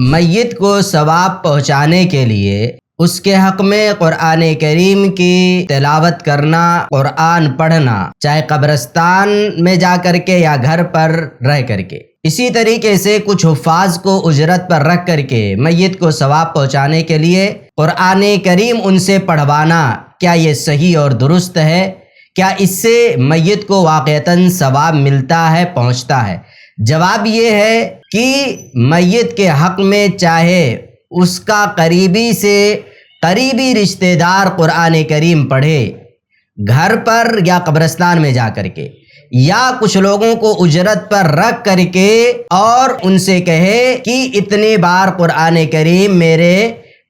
میت کو ثواب پہنچانے کے لیے اس کے حق میں قرآن کریم کی تلاوت کرنا، قرآن پڑھنا، چاہے قبرستان میں جا کر کے یا گھر پر رہ کر کے۔ اسی طریقے سے کچھ حفاظ کو اجرت پر رکھ کر کے میت کو ثواب پہنچانے کے لیے قرآن کریم ان سے پڑھوانا، کیا یہ صحیح اور درست ہے؟ کیا اس سے میت کو واقعتاً ثواب ملتا ہے، پہنچتا ہے؟ جواب یہ ہے کہ میت کے حق میں چاہے اس کا قریبی سے قریبی رشتہ دار قرآن کریم پڑھے گھر پر یا قبرستان میں جا کر کے، یا کچھ لوگوں کو اجرت پر رکھ کر کے اور ان سے کہے کہ اتنی بار قرآن کریم میرے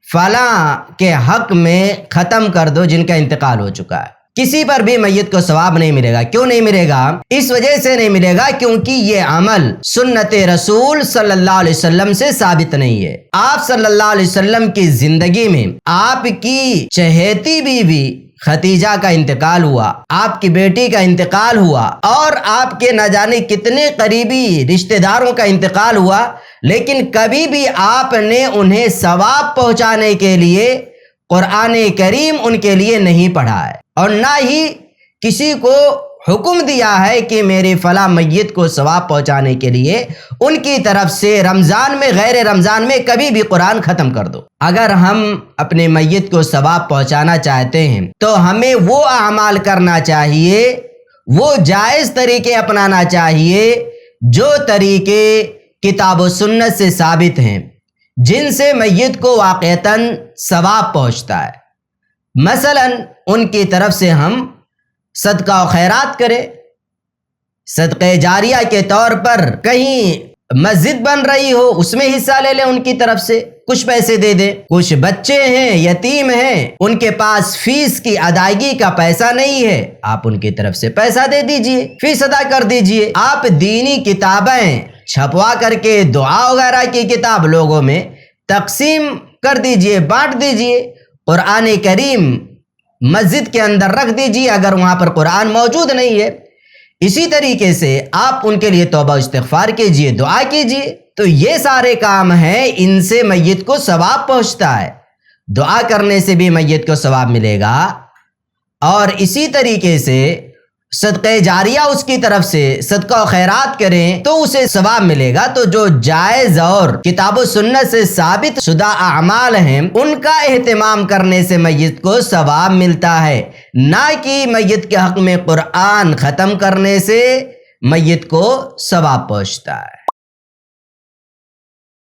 فلاں کے حق میں ختم کر دو جن کا انتقال ہو چکا ہے۔ کسی پر بھی میت کو ثواب نہیں ملے گا۔ کیوں نہیں ملے گا؟ اس وجہ سے نہیں ملے گا کیونکہ یہ عمل سنت رسول صلی اللہ علیہ وسلم سے ثابت نہیں ہے۔ آپ صلی اللہ علیہ وسلم کی زندگی میں آپ کی چہیتی بیوی ختیجہ کا انتقال ہوا، آپ کی بیٹی کا انتقال ہوا، اور آپ کے نہ جانے کتنے قریبی رشتہ داروں کا انتقال ہوا، لیکن کبھی بھی آپ نے انہیں ثواب پہنچانے کے لیے قرآن کریم ان کے لیے نہیں پڑھا ہے، اور نہ ہی کسی کو حکم دیا ہے کہ میرے فلاں میت کو ثواب پہنچانے کے لیے ان کی طرف سے رمضان میں غیر رمضان میں کبھی بھی قرآن ختم کر دو۔ اگر ہم اپنے میت کو ثواب پہنچانا چاہتے ہیں تو ہمیں وہ اعمال کرنا چاہیے، وہ جائز طریقے اپنانا چاہیے جو طریقے کتاب و سنت سے ثابت ہیں، جن سے میت کو واقعتاً ثواب پہنچتا ہے۔ مثلاً ان کی طرف سے ہم صدقہ و خیرات کریں، صدقہ جاریہ کے طور پر کہیں مسجد بن رہی ہو اس میں حصہ لے لیں، ان کی طرف سے کچھ پیسے دے دیں۔ کچھ بچے ہیں، یتیم ہیں، ان کے پاس فیس کی ادائیگی کا پیسہ نہیں ہے، آپ ان کی طرف سے پیسہ دے دیجئے، فیس ادا کر دیجئے۔ آپ دینی کتابیں چھپوا کر کے دعا وغیرہ کی کتاب لوگوں میں تقسیم کر دیجئے، بانٹ دیجئے۔ قرآن کریم مسجد کے اندر رکھ دیجئے اگر وہاں پر قرآن موجود نہیں ہے۔ اسی طریقے سے آپ ان کے لیے توبہ استغفار کیجئے، دعا کیجئے۔ تو یہ سارے کام ہیں، ان سے میت کو ثواب پہنچتا ہے۔ دعا کرنے سے بھی میت کو ثواب ملے گا، اور اسی طریقے سے صدقہ جاریہ اس کی طرف سے صدقہ و خیرات کریں تو اسے ثواب ملے گا۔ تو جو جائز اور کتاب و سنت سے ثابت شدہ اعمال ہیں ان کا اہتمام کرنے سے میت کو ثواب ملتا ہے، نہ کہ میت کے حق میں قرآن ختم کرنے سے میت کو ثواب پہنچتا ہے۔